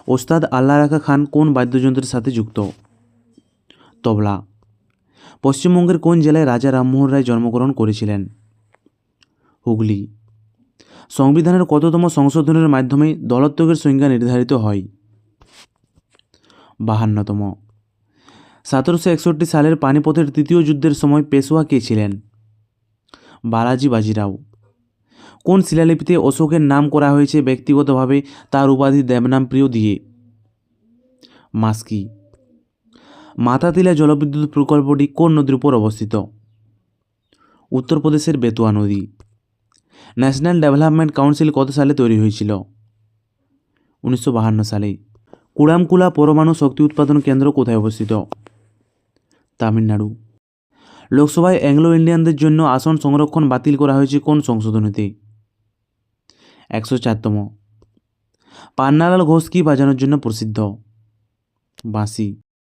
ওস্তাদ আল্লাহ রাখা খান কোন বাদ্যযন্ত্রের সাথে যুক্ত? তবলা। পশ্চিমবঙ্গের কোন জেলায় রাজা রামমোহন রায় জন্মগ্রহণ করেছিলেন? হুগলি। সংবিধানের কততম সংশোধনের মাধ্যমে দলত্বকের সংজ্ঞা নির্ধারিত হয়? 52তম। 1761 সালের পানিপথের তৃতীয় যুদ্ধের সময় পেশোয়া কে ছিলেন? বালাজি বাজিরাও। কোন শিলালিপিতে অশোকের নাম করা হয়েছে ব্যক্তিগতভাবে তার উপাধি দেবনাম প্রিয় দিয়ে? মাস্কি। মাতাতিলা জলবিদ্যুৎ প্রকল্পটি কোন নদীর উপর অবস্থিত? উত্তরপ্রদেশের বেতুয়া নদী। ন্যাশনাল ডেভেলপমেন্ট কাউন্সিল কত সালে তৈরি হয়েছিল? 1952 সালে। কুড়ামকুলা পরমাণু শক্তি উৎপাদন কেন্দ্র কোথায় অবস্থিত? তামিলনাড়ু। লোকসভায় অ্যাংলো ইন্ডিয়ানদের জন্য আসন সংরক্ষণ বাতিল করা হয়েছে কোন সংশোধনীতে? 104তম। পান্নালাল ঘোষ কি বাজানোর জন্য প্রসিদ্ধ? বাঁশি।